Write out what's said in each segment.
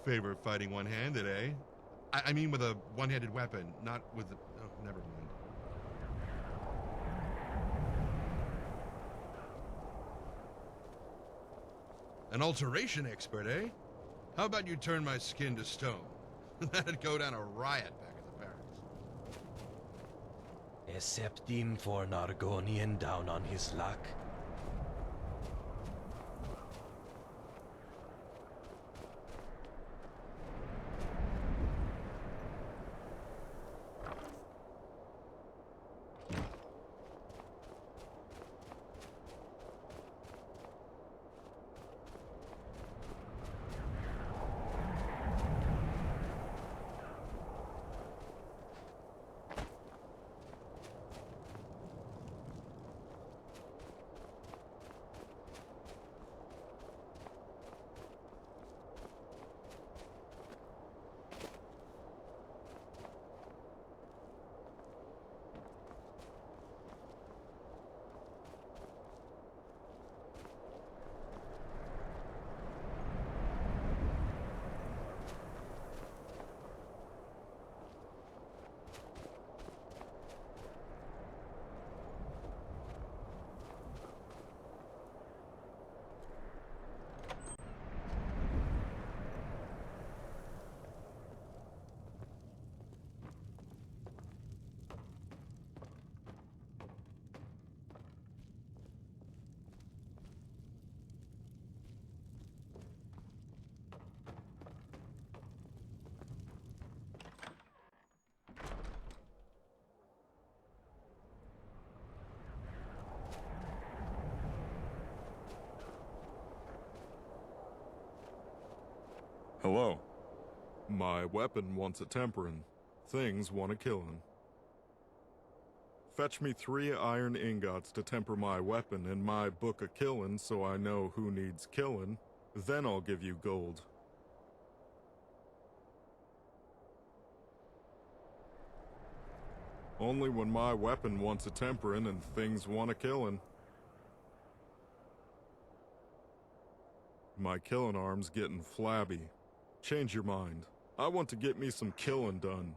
favor fighting one-handed, eh? I mean with a one-handed weapon, not with the... Oh, never mind. An alteration expert, eh? How about you turn my skin to stone? That'd go down a riot back at the barracks. Excepting for an Argonian down on his luck. Hello. My weapon wants a temperin'. Things want a killin'. Fetch me 3 iron ingots to temper my weapon in my book of killin' so I know who needs killin'. Then I'll give you gold. Only when my weapon wants a temperin' and things want a killin'. My killin' arm's getting flabby. Change your mind. I want to get me some killin' done.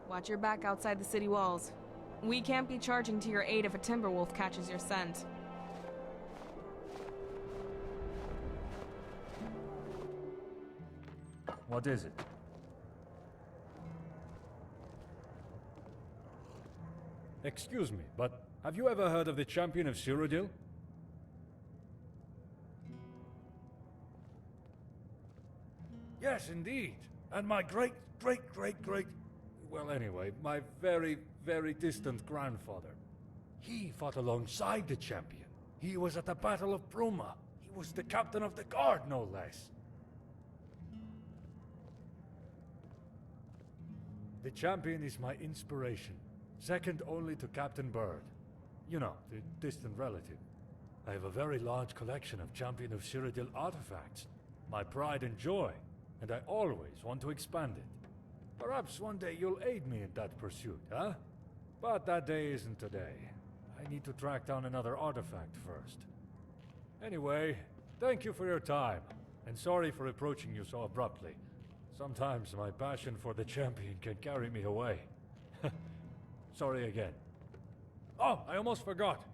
Watch your back outside the city walls. We can't be charging to your aid if a Timberwolf catches your scent. What is it? Excuse me, but have you ever heard of the champion of Cyrodiil? Yes, indeed. And my great... Well, anyway, my very distant grandfather. He fought alongside the champion. He was at the Battle of Bruma. He was the captain of the guard, no less. The champion is my inspiration, second only to Captain Bird. You know, the distant relative. I have a very large collection of Champion of Cyrodiil artifacts. My pride and joy, and I always want to expand it. Perhaps one day you'll aid me in that pursuit, huh? But that day isn't today. I need to track down another artifact first. Anyway, thank you for your time, and sorry for approaching you so abruptly. Sometimes my passion for the champion can carry me away. Sorry again. Oh, I almost forgot.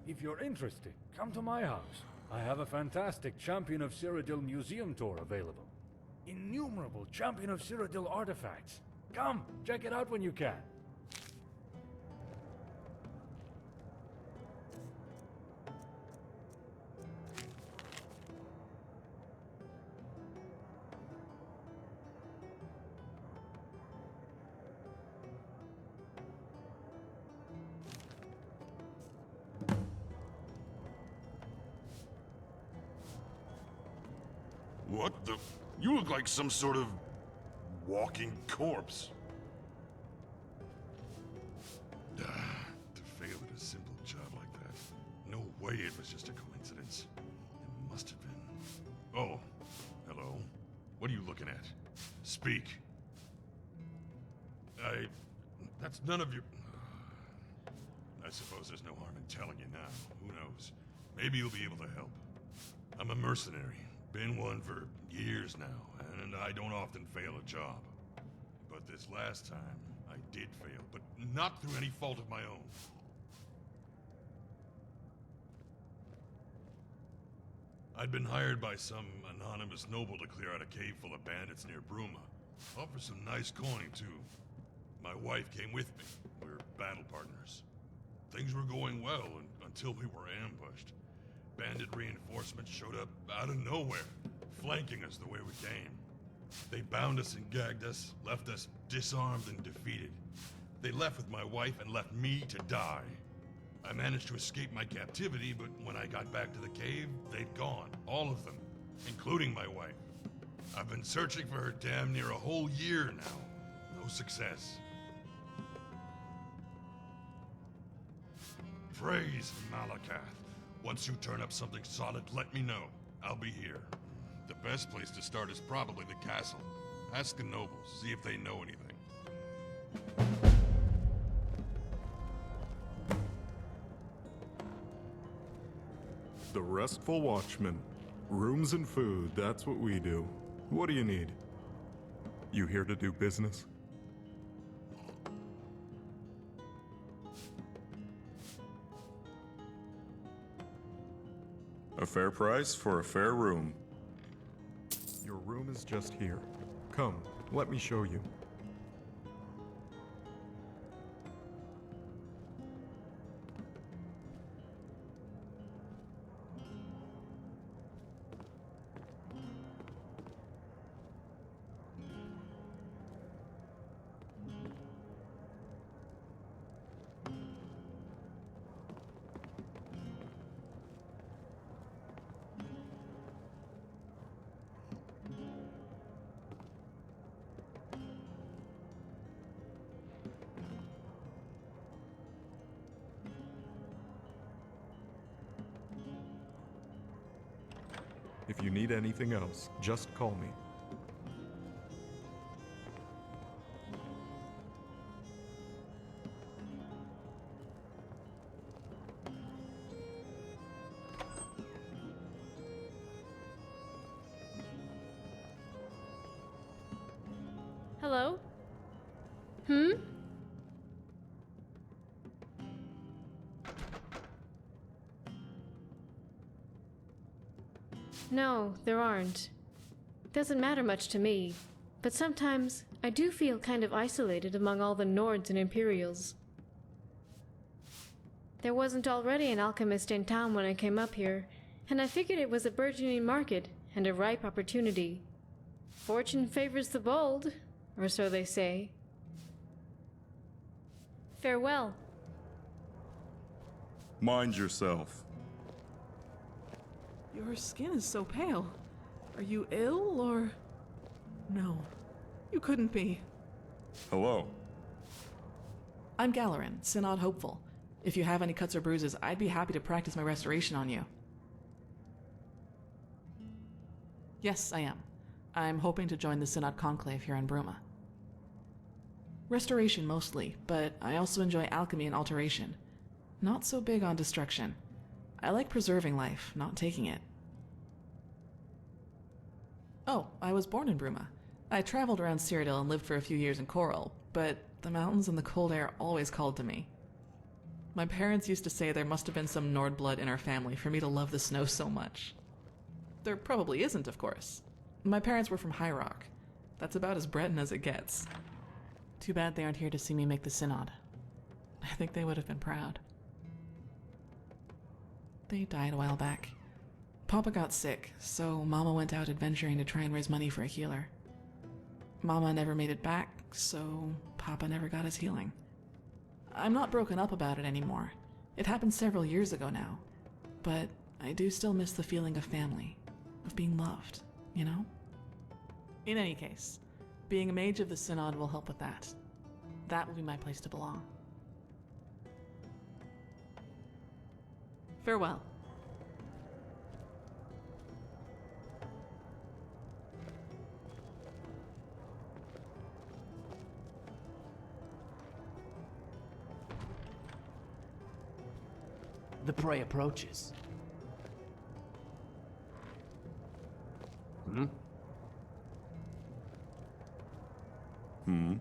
If you're interested, come to my house. I have a fantastic Champion of Cyrodiil museum tour available. Innumerable Champion of Cyrodiil artifacts. Come, check it out when you can. What the? You look like some sort of walking corpse. To fail at a simple job like that. No way it was just a coincidence. It must have been. Oh, hello. What are you looking at? Speak. That's none of your... I suppose there's no harm in telling you now. Who knows? Maybe you'll be able to help. I'm a mercenary. Been one for years now, and I don't often fail a job. But this last time, I did fail, but not through any fault of my own. I'd been hired by some anonymous noble to clear out a cave full of bandits near Bruma. Offer some nice coin, too. My wife came with me. We're battle partners. Things were going well until we were ambushed. Bandit reinforcements showed up out of nowhere, flanking us the way we came. They bound us and gagged us, left us disarmed and defeated. They left with my wife and left me to die. I managed to escape my captivity, but when I got back to the cave, they'd gone. All of them, including my wife. I've been searching for her damn near a whole year now. No success. Praise Malakath. Once you turn up something solid, let me know. I'll be here. The best place to start is probably the castle. Ask the nobles, see if they know anything. The Restful Watchman. Rooms and food, that's what we do. What do you need? You here to do business? A fair price for a fair room. Your room is just here. Come, let me show you. If you need anything else, just call me. Hello? No, there aren't. Doesn't matter much to me, but sometimes I do feel kind of isolated among all the Nords and Imperials. There wasn't already an alchemist in town when I came up here, and I figured it was a burgeoning market and a ripe opportunity. Fortune favors the bold, or so they say. Farewell. Mind yourself. Your skin is so pale. Are you ill, or... No, you couldn't be. Hello. I'm Galarin, Synod Hopeful. If you have any cuts or bruises, I'd be happy to practice my restoration on you. Yes, I am. I'm hoping to join the Synod Conclave here in Bruma. Restoration mostly, but I also enjoy alchemy and alteration. Not so big on destruction. I like preserving life, not taking it. Oh, I was born in Bruma. I traveled around Cyrodiil and lived for a few years in Coral, but the mountains and the cold air always called to me. My parents used to say there must have been some Nord blood in our family for me to love the snow so much. There probably isn't, of course. My parents were from High Rock. That's about as Breton as it gets. Too bad they aren't here to see me make the Synod. I think they would have been proud. They died a while back. Papa got sick, so Mama went out adventuring to try and raise money for a healer. Mama never made it back, so Papa never got his healing. I'm not broken up about it anymore. It happened several years ago now. But I do still miss the feeling of family, of being loved, you know? In any case, being a mage of the Synod will help with that. That will be my place to belong. Farewell. The prey approaches. Hmm? Hmm?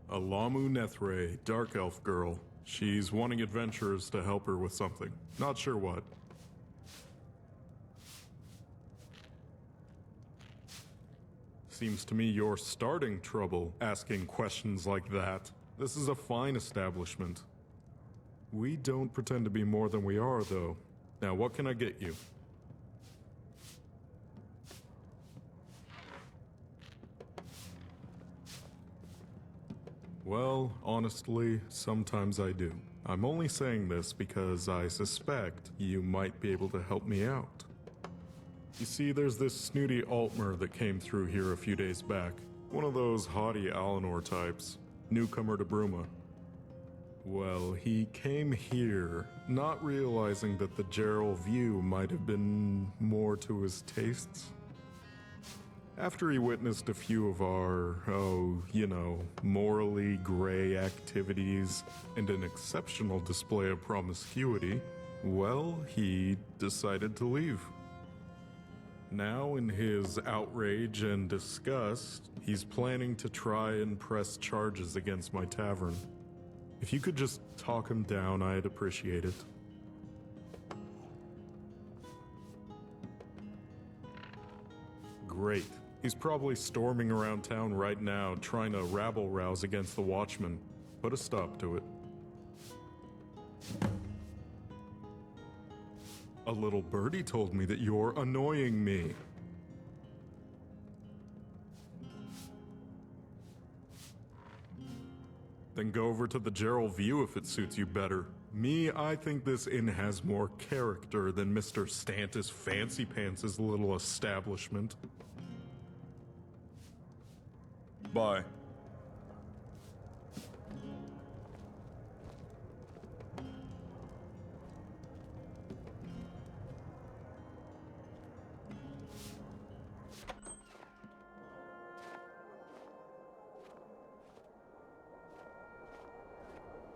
Alamu Nethray, dark elf girl. She's wanting adventurers to help her with something. Not sure what. Seems to me you're starting trouble asking questions like that. This is a fine establishment. We don't pretend to be more than we are, though. Now, what can I get you? Well, honestly, sometimes I do. I'm only saying this because I suspect you might be able to help me out. You see, there's this snooty Altmer that came through here a few days back. One of those haughty Alinor types. Newcomer to Bruma. Well, he came here, not realizing that the Gerald view might have been more to his tastes. After he witnessed a few of our, morally gray activities and an exceptional display of promiscuity, well, he decided to leave. Now, in his outrage and disgust, he's planning to try and press charges against my tavern. If you could just talk him down, I'd appreciate it. Great. He's probably storming around town right now, trying to rabble-rouse against the Watchmen. Put a stop to it. A little birdie told me that you're annoying me. Then go over to the Gerald View if it suits you better. Me, I think this inn has more character than Mr. Stantis Fancy Pants' little establishment. Bye.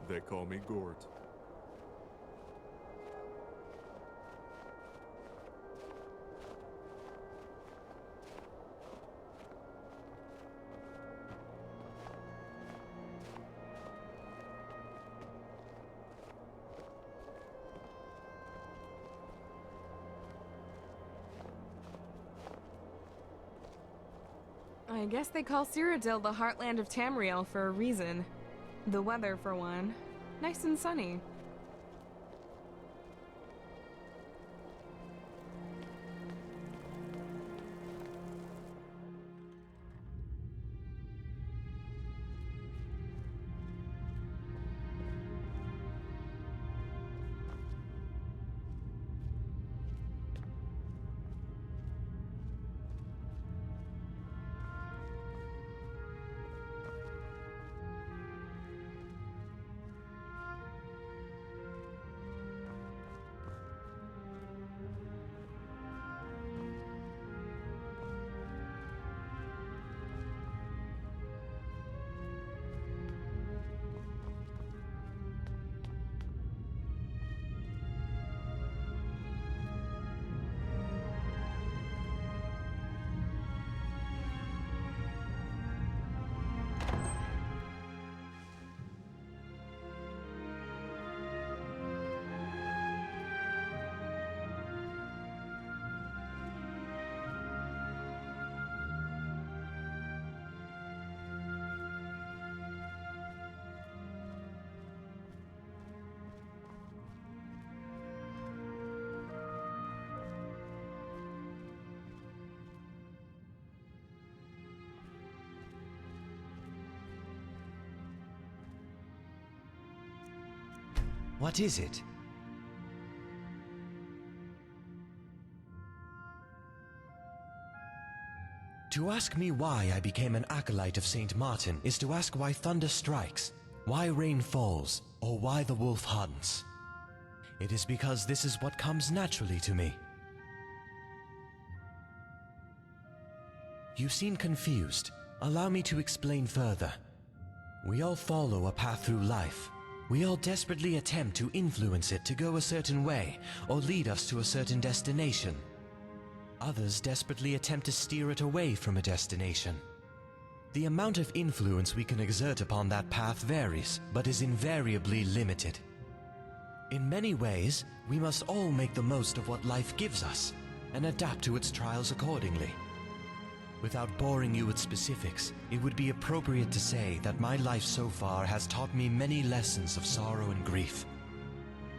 They call me Gort. I guess they call Cyrodiil the heartland of Tamriel for a reason. The weather, for one. Nice and sunny. What is it? To ask me why I became an acolyte of Saint Martin is to ask why thunder strikes, why rain falls, or why the wolf hunts. It is because this is what comes naturally to me. You seem confused. Allow me to explain further. We all follow a path through life. We all desperately attempt to influence it to go a certain way, or lead us to a certain destination. Others desperately attempt to steer it away from a destination. The amount of influence we can exert upon that path varies, but is invariably limited. In many ways, we must all make the most of what life gives us, and adapt to its trials accordingly. Without boring you with specifics, it would be appropriate to say that my life so far has taught me many lessons of sorrow and grief.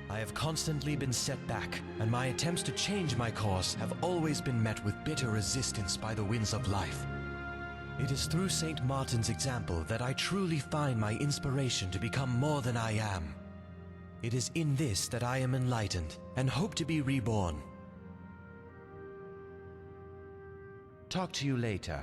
I have constantly been set back, and my attempts to change my course have always been met with bitter resistance by the winds of life. It is through St. Martin's example that I truly find my inspiration to become more than I am. It is in this that I am enlightened, and hope to be reborn. Talk to you later.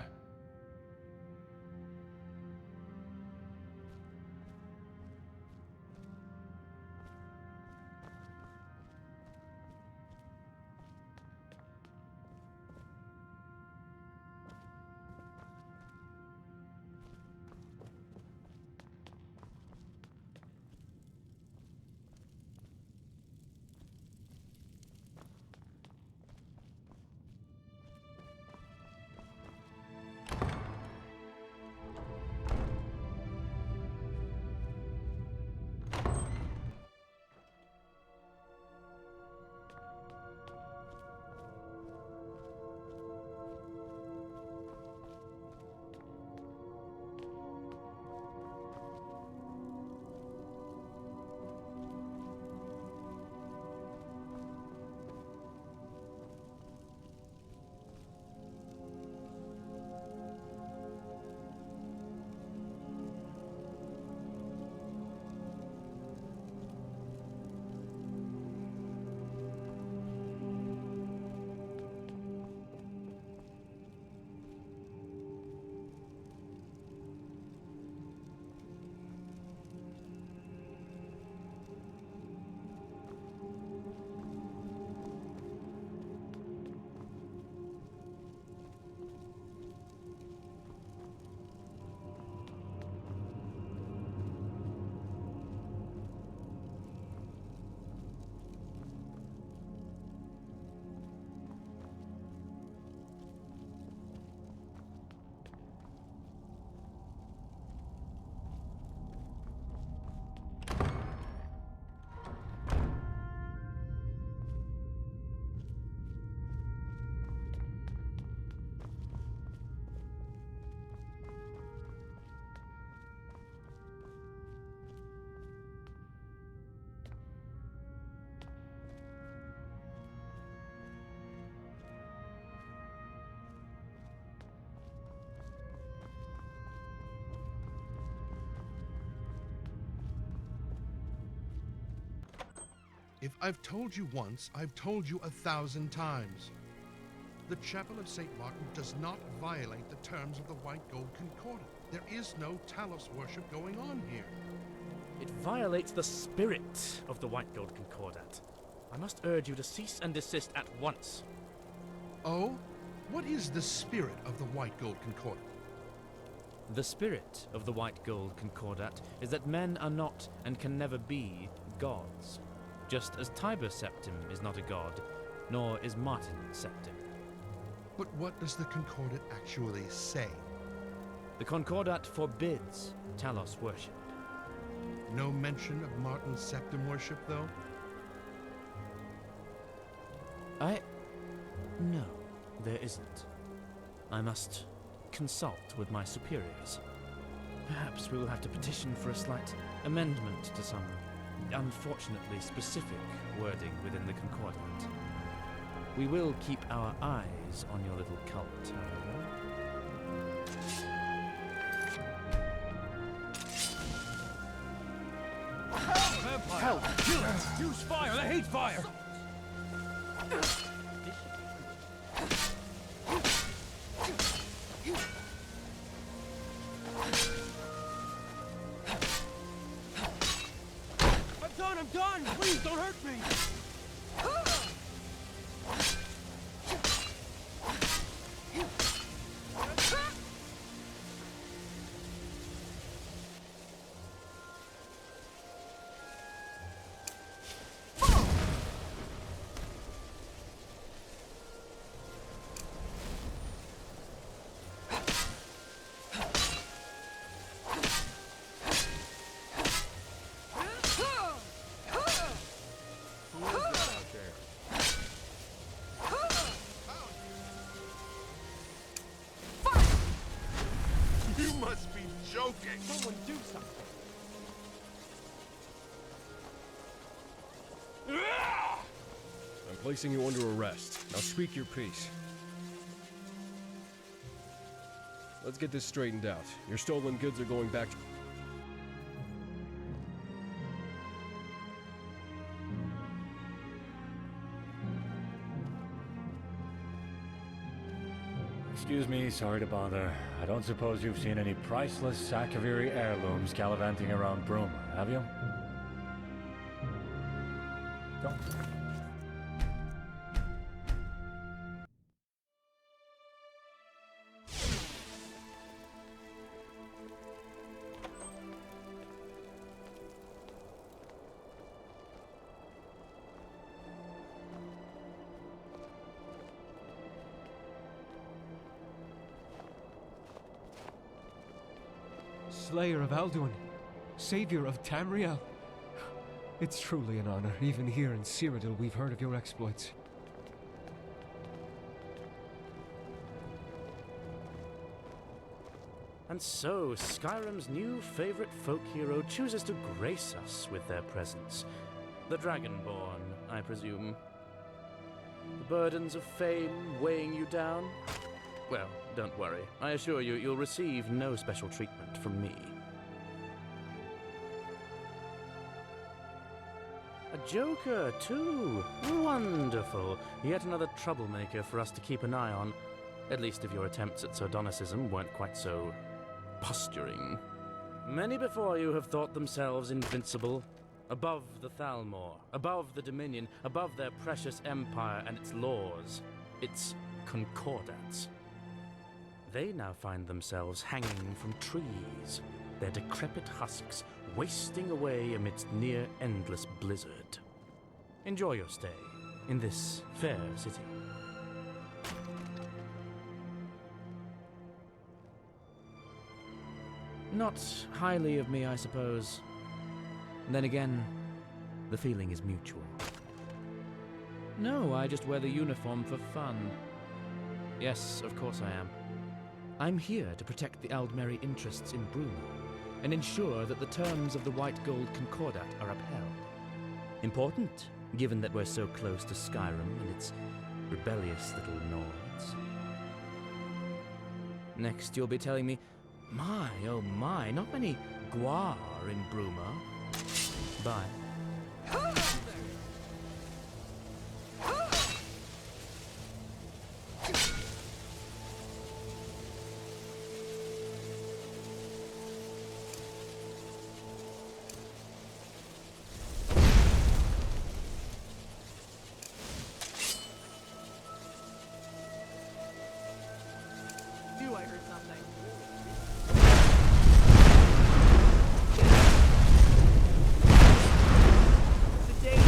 If I've told you once, I've told you 1,000 times. The Chapel of St. Martin does not violate the terms of the White Gold Concordat. There is no Talos worship going on here. It violates the spirit of the White Gold Concordat. I must urge you to cease and desist at once. Oh? What is the spirit of the White Gold Concordat? The spirit of the White Gold Concordat is that men are not and can never be gods. Just as Tiber Septim is not a god, nor is Martin Septim. But what does the Concordat actually say? The Concordat forbids Talos worship. No mention of Martin Septim worship, though? No, there isn't. I must consult with my superiors. Perhaps we will have to petition for a slight amendment to some unfortunately specific wording within the Concordat. We will keep our eyes on your little cult, however. Vampire! help! Kill it! Use fire! I hate fire! I'm done! Please don't hurt me! You must be joking! Someone do something! I'm placing you under arrest. Now speak your piece. Let's get this straightened out. Your stolen goods are going back to... Excuse me, sorry to bother. I don't suppose you've seen any priceless Sakaviri heirlooms gallivanting around Bruma, have you? Don't. Slayer of Alduin, savior of Tamriel. It's truly an honor. Even here in Cyrodiil, we've heard of your exploits. And so, Skyrim's new favorite folk hero chooses to grace us with their presence. The Dragonborn, I presume. The burdens of fame weighing you down? Well, don't worry. I assure you, you'll receive no special treatment from me. A joker, too. Wonderful. Yet another troublemaker for us to keep an eye on. At least if your attempts at sardonicism weren't quite so posturing. Many before you have thought themselves invincible. Above the Thalmor, above the Dominion, above their precious empire and its laws, its concordats. They now find themselves hanging from trees, their decrepit husks wasting away amidst near-endless blizzard. Enjoy your stay in this fair city. Not highly of me, I suppose. Then again, the feeling is mutual. No, I just wear the uniform for fun. Yes, of course I am. I'm here to protect the Aldmeri interests in Bruma, and ensure that the terms of the White Gold Concordat are upheld. Important, given that we're so close to Skyrim and its rebellious little Nords. Next, you'll be telling me, my, oh my, not many Gwar in Bruma. Bye. I heard something. The day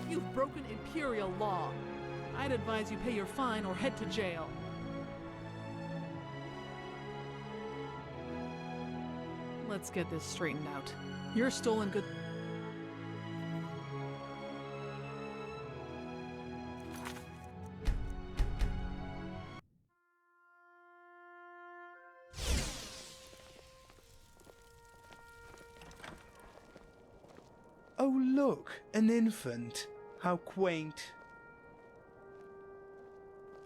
You've broken Imperial law. I'd advise you pay your fine or head to jail. Let's get this straightened out. You're stolen good. Oh look, an infant. How quaint.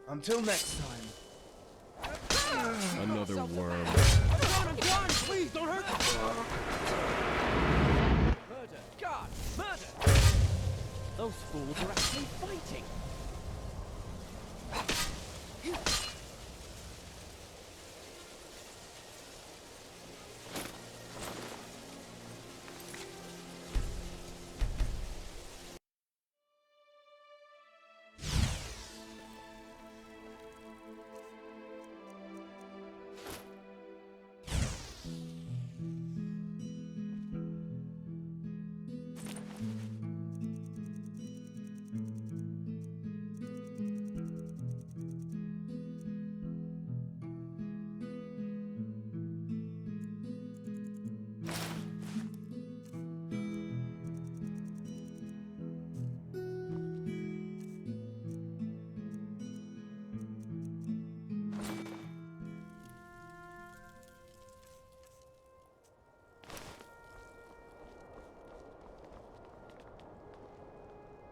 Until next time. Another worm. Run! Please don't hurt me! Murder! God! Murder! Those fools are actually fighting!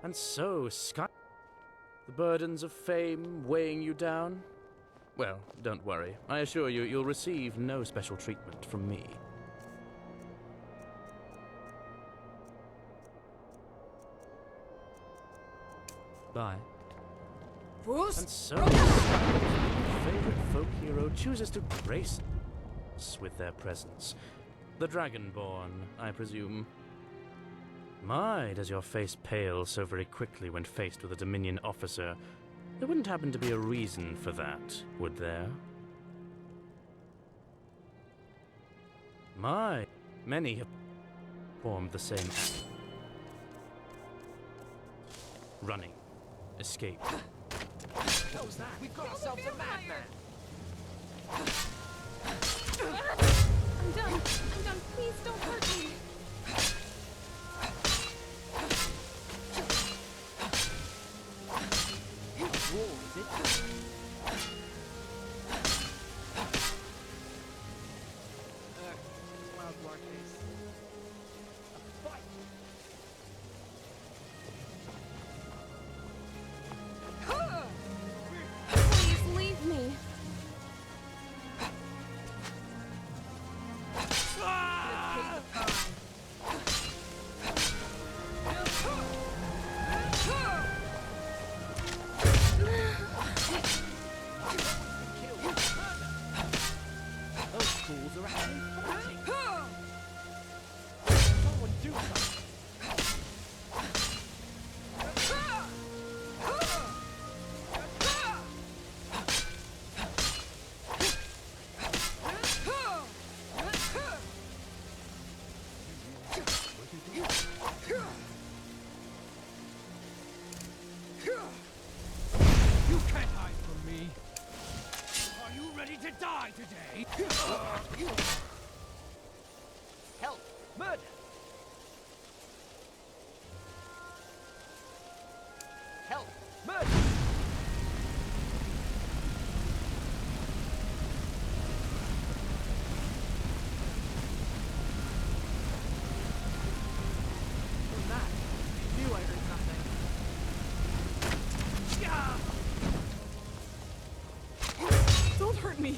And so, Sky... The burdens of fame weighing you down? Well, don't worry. I assure you, you'll receive no special treatment from me. Bye. And so, Skyrim's favorite folk hero chooses to grace us with their presence. The Dragonborn, I presume. My, does your face pale so very quickly when faced with a Dominion officer? There wouldn't happen to be a reason for that, would there? My, many have formed the same act. Running. Escape. What was that? We've got ourselves a madman! I'm done. Please don't hurt me. War, is it? Please leave me. Those fools are actually fighting! Someone do something! You can't hide from me. Are you ready to die today? Help! Murder! Help! Murder! What's that? I knew I heard something. Don't hurt me.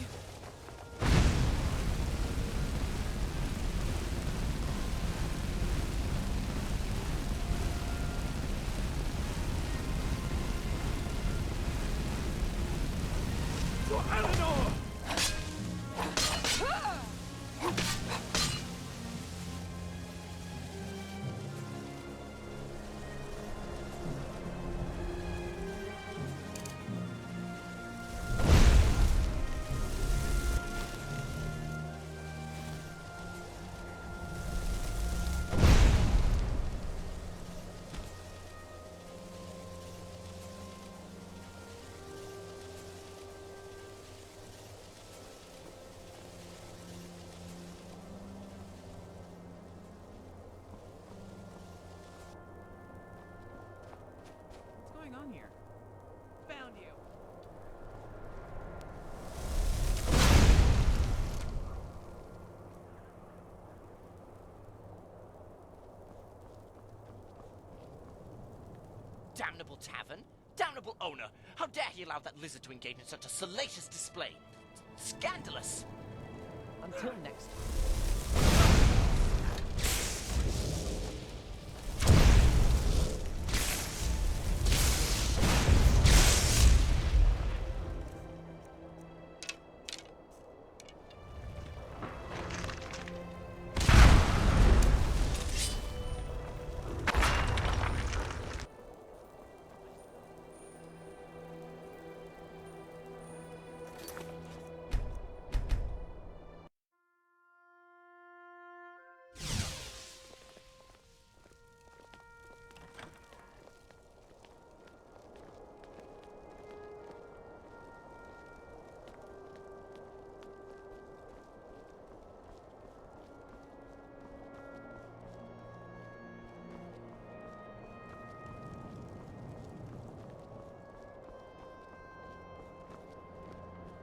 damnable tavern! Damnable owner! How dare he allow that lizard to engage in such a salacious display? Scandalous! Until next time.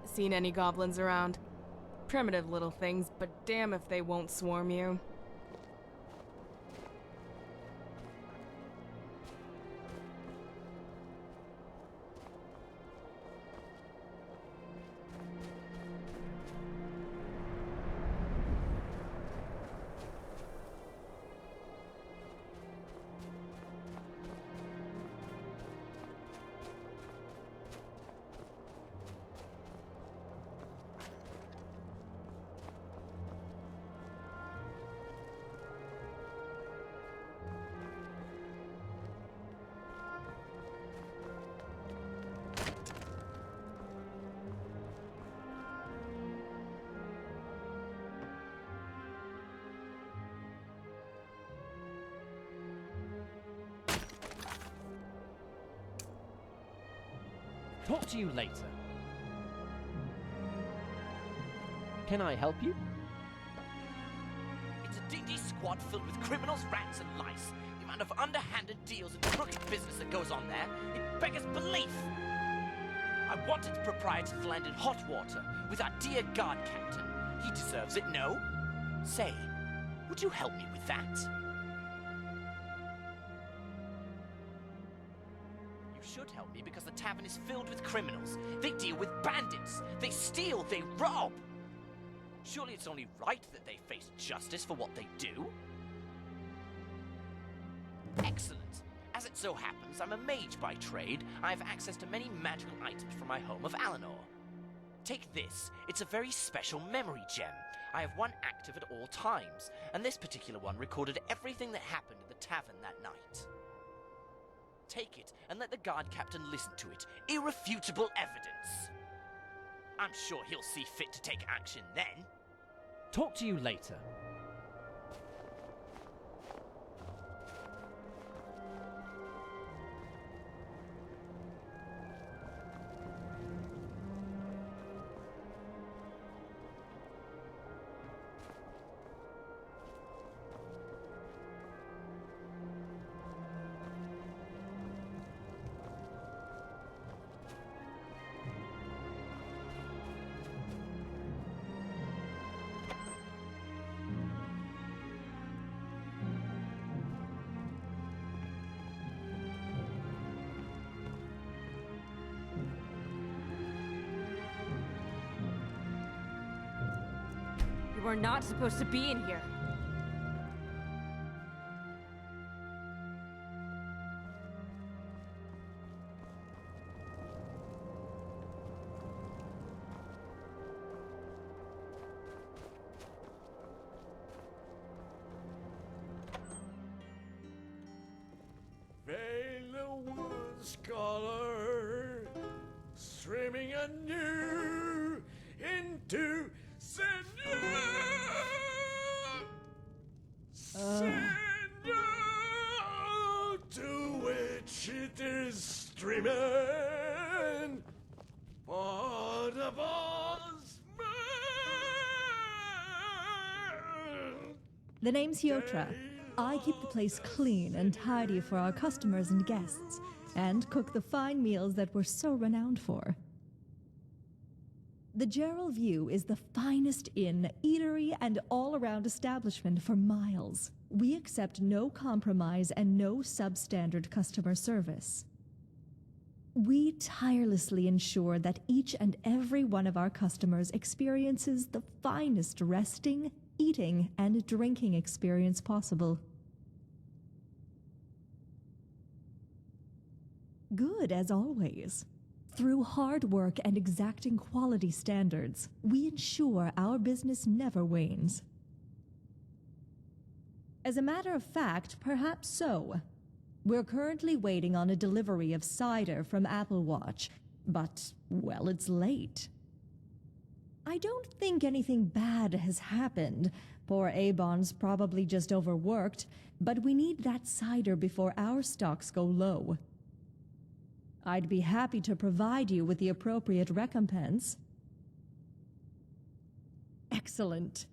Seen any goblins around? Primitive little things, but damn if they won't swarm you. Talk to you later. Can I help you? It's a dingy squad filled with criminals, rats, and lice. The amount of underhanded deals and crooked business that goes on there, it beggars belief. I want its proprietor to land in hot water with our dear guard captain. He deserves it, no? Say, would you help me with that? Should help me because the tavern is filled with criminals. They deal with bandits. They steal. They rob. Surely it's only right that they face justice for what they do. Excellent. As it so happens, I'm a mage by trade. I have access to many magical items from my home of Alinor. Take this. It's a very special memory gem. I have one active at all times, and this particular one recorded everything that happened at the tavern that night. Take it and let the guard captain listen to it. Irrefutable evidence. I'm sure he'll see fit to take action then. Talk to you later. You are not supposed to be in here. Veil wood scholar, streaming anew into Senor, to which it is streaming. Part of us. The name's Yotra. I keep the place clean and tidy for our customers and guests, and cook the fine meals that we're so renowned for. The Gerald View is the finest inn, eatery, and all-around establishment for miles. We accept no compromise and no substandard customer service. We tirelessly ensure that each and every one of our customers experiences the finest resting, eating, and drinking experience possible. Good as always. Through hard work and exacting quality standards, we ensure our business never wanes. As a matter of fact, perhaps so. We're currently waiting on a delivery of cider from Apple Watch, but, well, it's late. I don't think anything bad has happened. Poor Avon's probably just overworked, but we need that cider before our stocks go low. I'd be happy to provide you with the appropriate recompense. Excellent.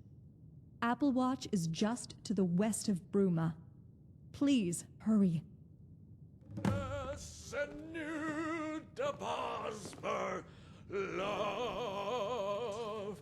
Apple Watch is just to the west of Bruma. Please, hurry. Love.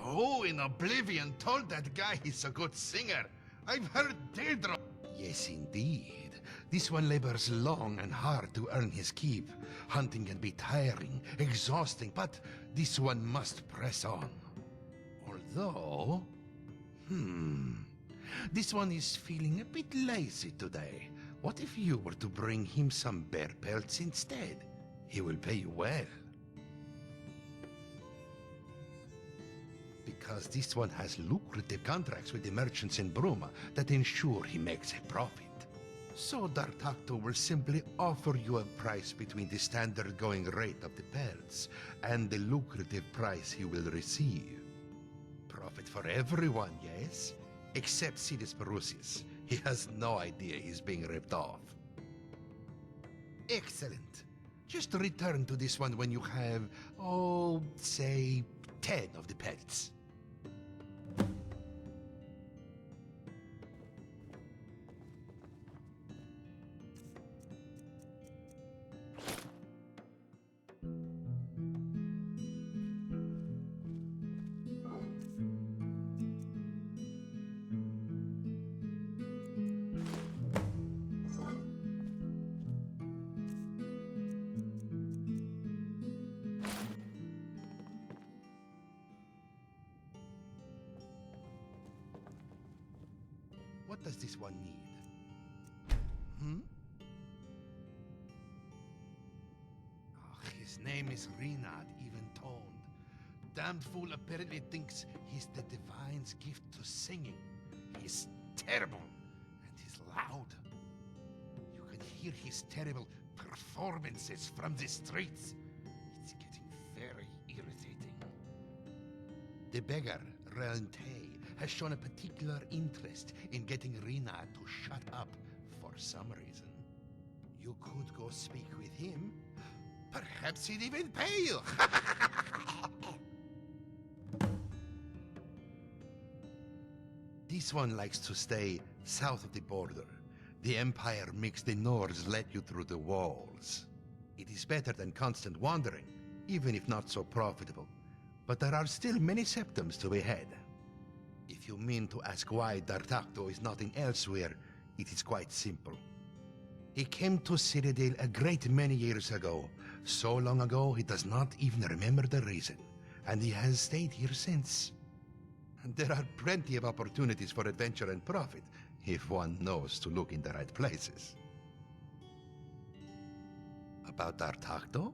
Who in Oblivion told that guy he's a good singer? I've heard Deirdre. Yes, indeed. This one labors long and hard to earn his keep. Hunting can be tiring, exhausting, but this one must press on. Although... This one is feeling a bit lazy today. What if you were to bring him some bear pelts instead? He will pay you well. Because this one has lucrative contracts with the merchants in Bruma that ensure he makes a profit. So Dar'taqto will simply offer you a price between the standard going rate of the pelts and the lucrative price he will receive. Profit for everyone, yes? Except Sidis Perusius. He has no idea he's being ripped off. Excellent. Just return to this one when you have, say, 10 of the pelts. What does this one need? His name is Renard, even-toned. Damned fool apparently thinks he's the divine's gift to singing. He's terrible, and he's loud. You can hear his terrible performances from the streets. It's getting very irritating. The beggar, Relante, has shown a particular interest in getting Renard to shut up for some reason. You could go speak with him. Perhaps he'd even pay you. This one likes to stay south of the border. The Empire makes the Nords let you through the walls. It is better than constant wandering, even if not so profitable. But there are still many septums to be had. If you mean to ask why Dar'taqto is not in elsewhere, it is quite simple. He came to Cyrodiil a great many years ago. So long ago, he does not even remember the reason. And he has stayed here since. And there are plenty of opportunities for adventure and profit, if one knows to look in the right places. About Dar'taqto?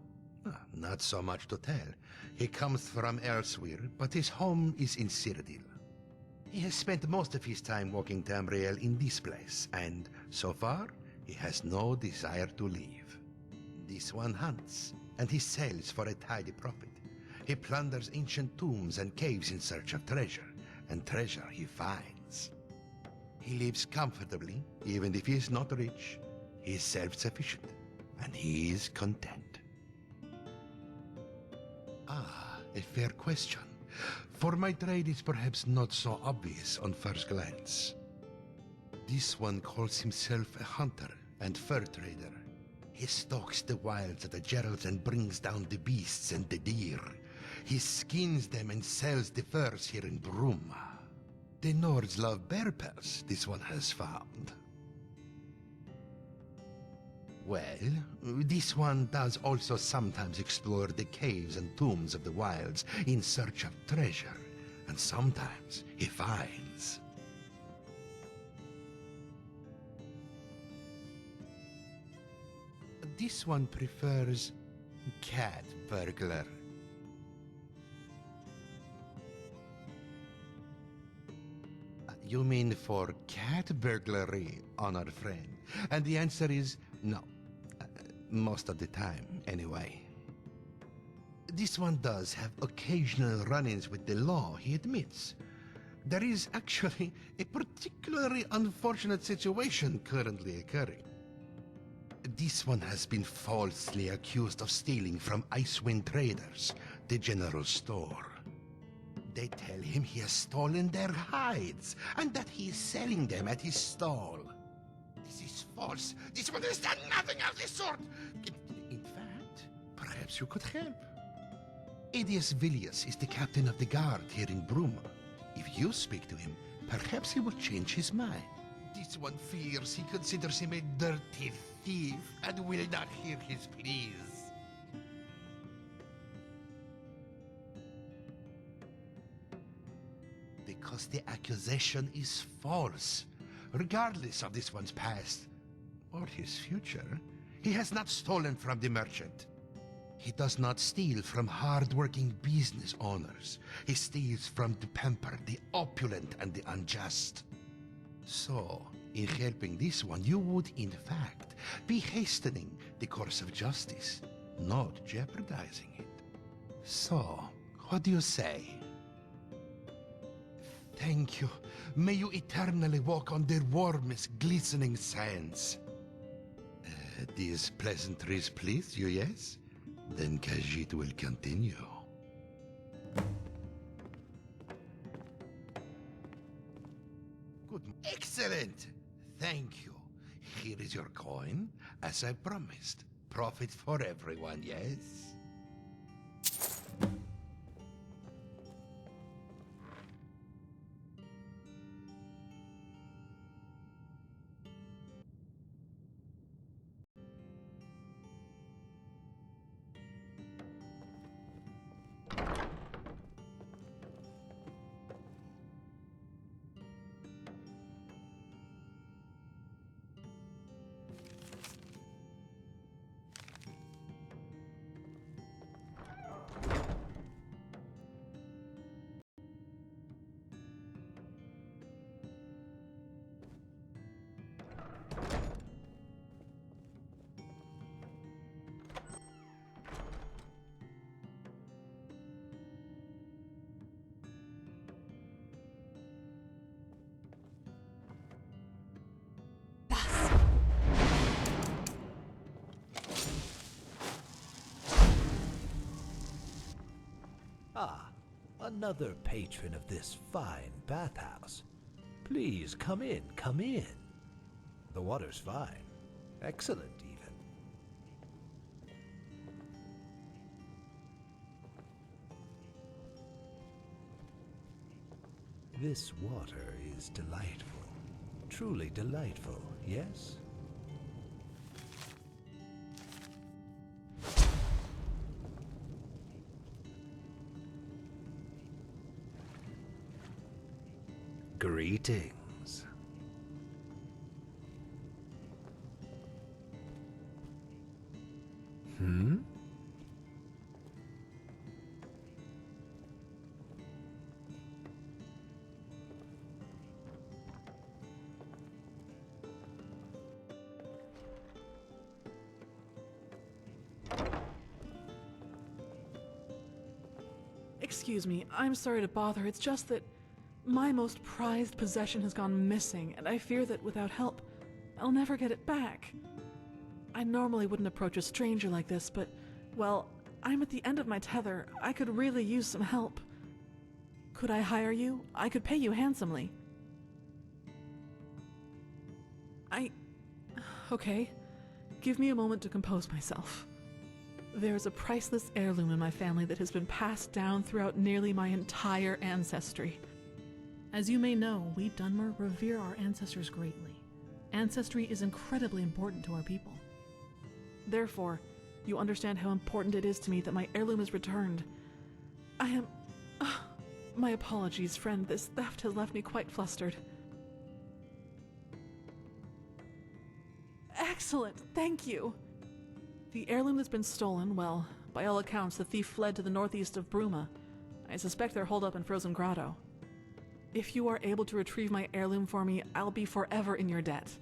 Not so much to tell. He comes from elsewhere, but his home is in Cyrodiil. He has spent most of his time walking Tamriel in this place, and so far, he has no desire to leave. This one hunts, and he sells for a tidy profit. He plunders ancient tombs and caves in search of treasure, and treasure he finds. He lives comfortably, even if he is not rich. He is self-sufficient, and he is content. Ah, a fair question. For my trade is perhaps not so obvious on first glance. This one calls himself a hunter and fur trader. He stalks the wilds of the Geralds and brings down the beasts and the deer. He skins them and sells the furs here in Bruma. The Nords love bear pelts, this one has found. Well, this one does also sometimes explore the caves and tombs of the wilds in search of treasure, and sometimes he finds. This one prefers cat burglar. You mean for cat burglary, honored friend? And the answer is no. Most of the time, anyway. This one does have occasional run-ins with the law, he admits. There is actually a particularly unfortunate situation currently occurring. This one has been falsely accused of stealing from Icewind Traders, the general store. They tell him he has stolen their hides, and that he is selling them at his stall. This is false. This one has done nothing of the sort. In fact, perhaps you could help. Aedius Villius is the captain of the guard here in Bruma. If you speak to him, perhaps he will change his mind. This one fears he considers him a dirty thief and will not hear his pleas. Because the accusation is false. Regardless of this one's past or his future, he has not stolen from the merchant. He does not steal from hard-working business owners. He steals from the pampered, the opulent, and the unjust. So, in helping this one, you would, in fact, be hastening the course of justice, not jeopardizing it. So, what do you say? Thank you. May you eternally walk on the warmest, glistening sands. These pleasantries please you, yes? Then Khajiit will continue. Good. Excellent! Thank you. Here is your coin, as I promised. Profit for everyone, yes? Ah, another patron of this fine bathhouse. Please come in, come in. The water's fine. Excellent, even. This water is delightful. Truly delightful, yes? Greetings. Hmm? Excuse me, I'm sorry to bother. It's just that My most prized possession has gone missing, and I fear that without help, I'll never get it back. I normally wouldn't approach a stranger like this, but, well, I'm at the end of my tether. I could really use some help. Could I hire you? I could pay you handsomely. Okay. Give me a moment to compose myself. There is a priceless heirloom in my family that has been passed down throughout nearly my entire ancestry. As you may know, we Dunmer revere our ancestors greatly. Ancestry is incredibly important to our people. Therefore, you understand how important it is to me that my heirloom is returned. My apologies, friend. This theft has left me quite flustered. Excellent, thank you. The heirloom that's been stolen, well, by all accounts, the thief fled to the northeast of Bruma. I suspect they're holed up in Frozen Grotto. If you are able to retrieve my heirloom for me, I'll be forever in your debt.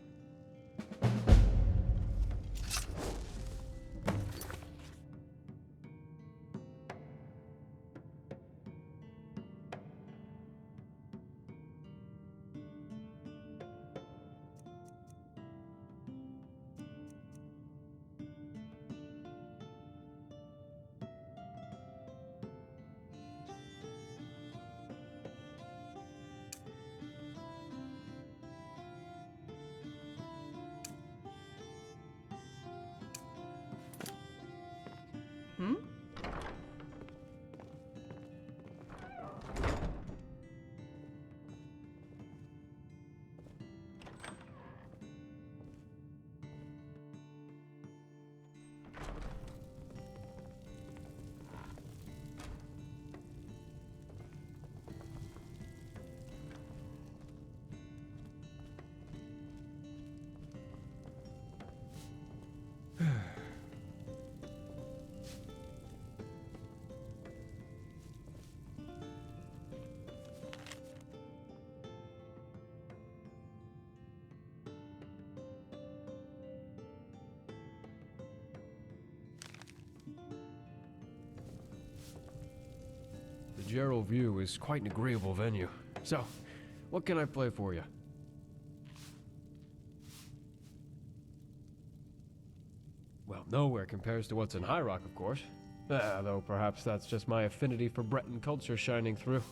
The Gerald View is quite an agreeable venue. So, what can I play for you? Well, nowhere compares to what's in High Rock, of course. Though perhaps that's just my affinity for Breton culture shining through.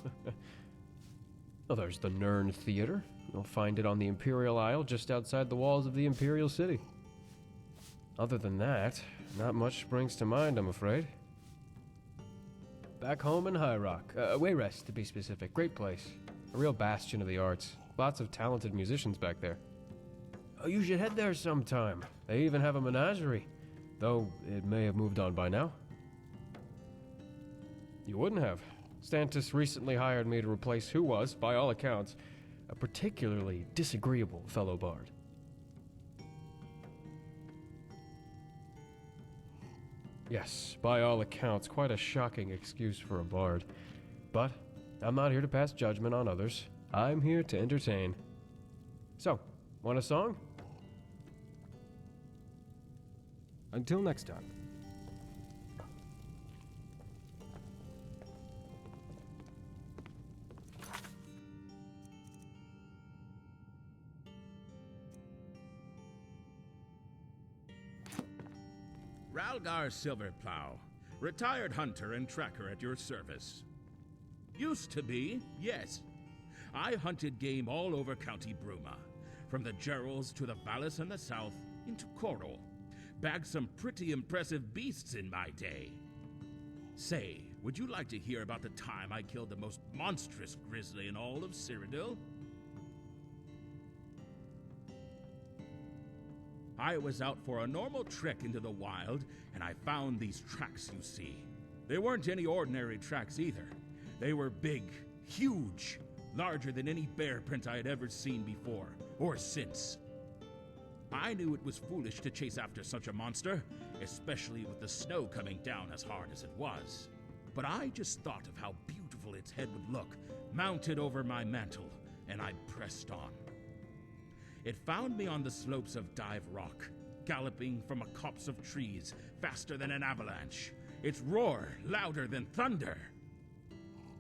Well, there's the Nern Theater. You'll find it on the Imperial Isle just outside the walls of the Imperial City. Other than that, not much springs to mind, I'm afraid. Back home in High Rock. Wayrest, to be specific. Great place. A real bastion of the arts. Lots of talented musicians back there. Oh, you should head there sometime. They even have a menagerie. Though, it may have moved on by now. You wouldn't have. Stantis recently hired me to replace who was, by all accounts, a particularly disagreeable fellow bard. Yes, by all accounts, quite a shocking excuse for a bard. But I'm not here to pass judgment on others. I'm here to entertain. So, want a song? Until next time. Ralgar Silverplow, retired hunter and tracker at your service. Used to be, yes. I hunted game all over County Bruma, from the Gerals to the Vallis in the south into Coral. Bagged some pretty impressive beasts in my day. Say, would you like to hear about the time I killed the most monstrous grizzly in all of Cyrodiil? I was out for a normal trek into the wild, and I found these tracks you see. They weren't any ordinary tracks either. They were big, huge, larger than any bear print I had ever seen before, or since. I knew it was foolish to chase after such a monster, especially with the snow coming down as hard as it was. But I just thought of how beautiful its head would look, mounted over my mantle, and I pressed on. It found me on the slopes of Dive Rock, galloping from a copse of trees, faster than an avalanche, its roar louder than thunder.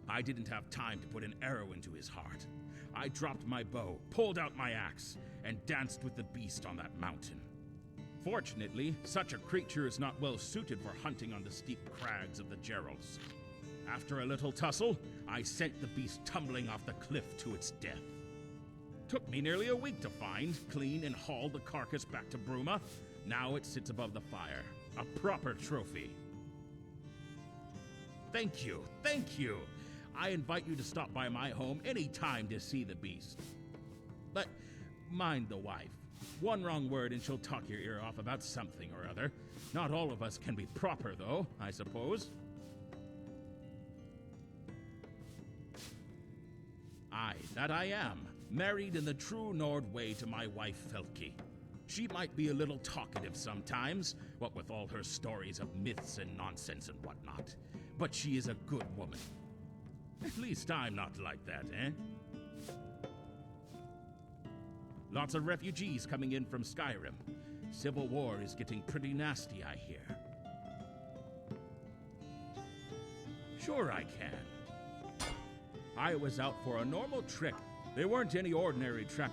I didn't have time to put an arrow into his heart. I dropped my bow, pulled out my axe, and danced with the beast on that mountain. Fortunately, such a creature is not well suited for hunting on the steep crags of the Gerals. After a little tussle, I sent the beast tumbling off the cliff to its death. Took me nearly a week to find, clean, and haul the carcass back to Bruma. Now it sits above the fire. A proper trophy. Thank you, thank you. I invite you to stop by my home any time to see the beast. But mind the wife. One wrong word and she'll talk your ear off about something or other. Not all of us can be proper, though, I suppose. Aye, that I am. Married in the true Nord way to my wife Felki. She might be a little talkative sometimes, what with all her stories of myths and nonsense and whatnot. But she is a good woman. At least I'm not like that, eh? Lots of refugees coming in from Skyrim. Civil war is getting pretty nasty, I hear. Sure I can. I was out for a normal trek. They weren't any ordinary trek.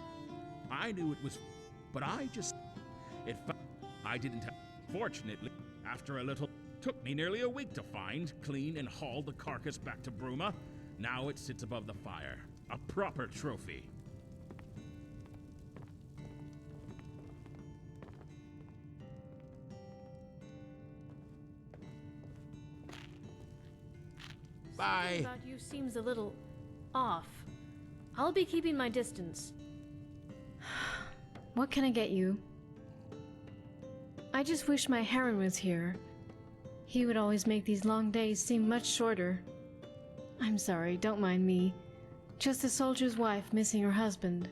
I knew it was, but I didn't have. Fortunately, after a little, took me nearly a week to find, clean, and haul the carcass back to Bruma. Now it sits above the fire. A proper trophy. Bye. Something about you seems a little off. I'll be keeping my distance. What can I get you? I just wish my Heron was here. He would always make these long days seem much shorter. I'm sorry, don't mind me. Just a soldier's wife missing her husband.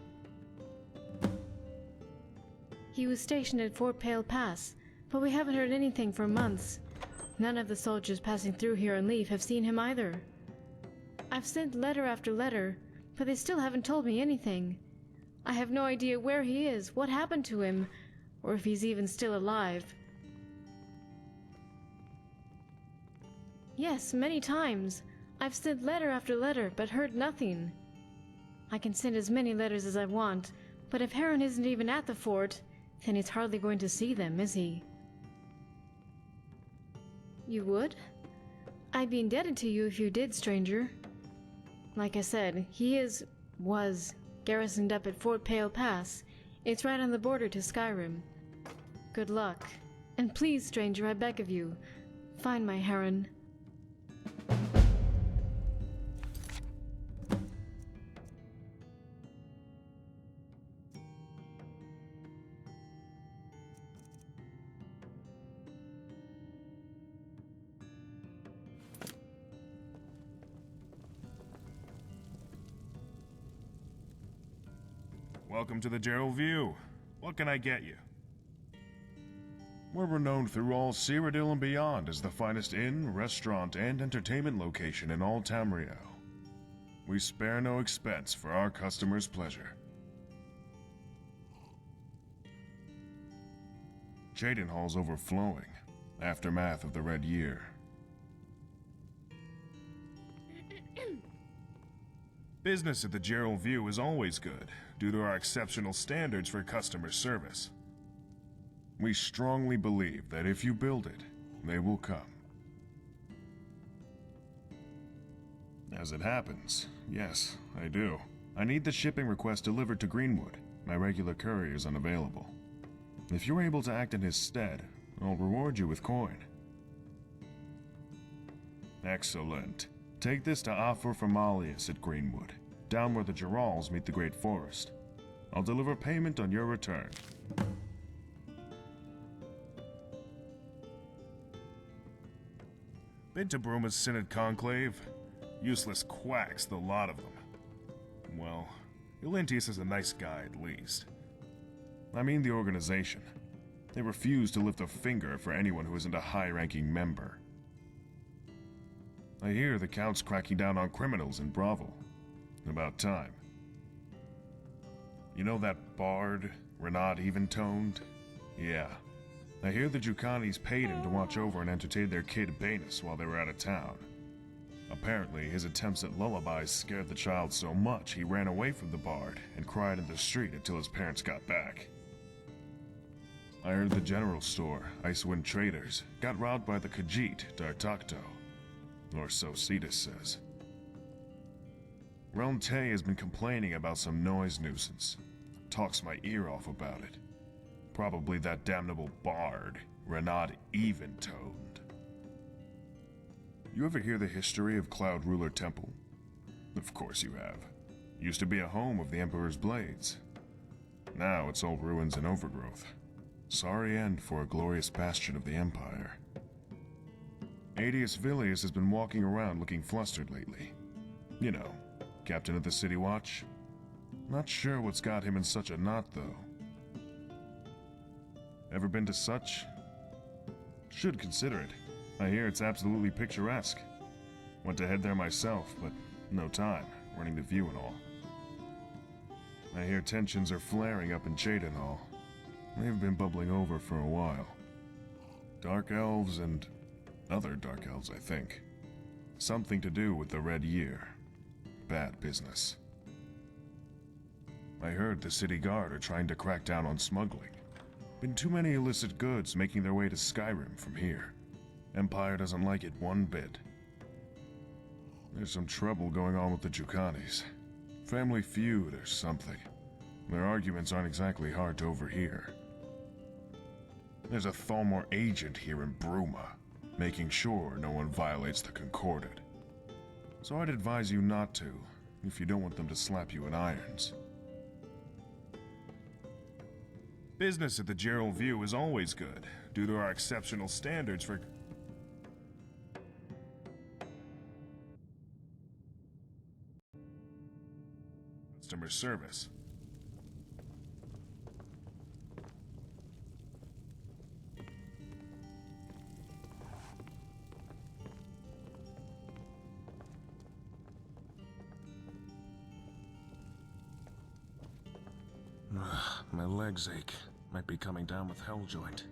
He was stationed at Fort Pale Pass, but we haven't heard anything for months. None of the soldiers passing through here on leave have seen him either. I've sent letter after letter, but they still haven't told me anything. I have no idea where he is, what happened to him, or if he's even still alive. Yes, many times. I've sent letter after letter, but heard nothing. I can send as many letters as I want, but if Heron isn't even at the fort, then he's hardly going to see them, is he? You would? I'd be indebted to you if you did, stranger. Like I said, he was garrisoned up at Fort Pale Pass. It's right on the border to Skyrim. Good luck. And please, stranger, I beg of you, find my Heron. Welcome to the Gerald View. What can I get you? We're renowned through all Cyrodiil and beyond as the finest inn, restaurant, and entertainment location in all Tamriel. We spare no expense for our customers' pleasure. Cheydinhall's overflowing, aftermath of the Red Year. Business at the Gerald View is always good, due to our exceptional standards for customer service. We strongly believe that if you build it, they will come. As it happens, yes, I do. I need the shipping request delivered to Greenwood. My regular courier is unavailable. If you're able to act in his stead, I'll reward you with coin. Excellent. Take this to Afor Formalius at Greenwood, down where the Gerals meet the Great Forest. I'll deliver payment on your return. Been to Bruma's Synod Conclave? Useless quacks, the lot of them. Well, Ulintius is a nice guy at least. I mean the organization. They refuse to lift a finger for anyone who isn't a high-ranking member. I hear the Count's cracking down on criminals in Bravo. About time. You know that bard, Renat Eventoned? Yeah. I hear the Jukanis paid him to watch over and entertain their kid Banus while they were out of town. Apparently, his attempts at lullabies scared the child so much he ran away from the bard and cried in the street until his parents got back. I heard the general store, Icewind Traders, got robbed by the Khajiit, Dar'taqto. Or so Cetus says. Realm Tay has been complaining about some noise nuisance. Talks my ear off about it. Probably that damnable bard, Renard Eventoned. You ever hear the history of Cloud Ruler Temple? Of course you have. Used to be a home of the Emperor's Blades. Now it's all ruins and overgrowth. Sorry end for a glorious bastion of the Empire. Adius Villius has been walking around looking flustered lately. You know, captain of the City Watch. Not sure what's got him in such a knot, though. Ever been to such? Should consider it. I hear it's absolutely picturesque. Went to head there myself, but no time, running the view and all. I hear tensions are flaring up in Cheydinhal. They've been bubbling over for a while. Dark elves and other dark elves, I think. Something to do with the Red Year. Bad business. I heard the city guard are trying to crack down on smuggling. Been too many illicit goods making their way to Skyrim from here. Empire doesn't like it one bit. There's some trouble going on with the Jukanis. Family feud or something. Their arguments aren't exactly hard to overhear. There's a Thalmor agent here in Bruma, making sure no one violates the Concorded. So I'd advise you not to, if you don't want them to slap you in irons. Business at the Gerald View is always good, due to our exceptional standards for customer service. My legs ache. Might be coming down with hell joint.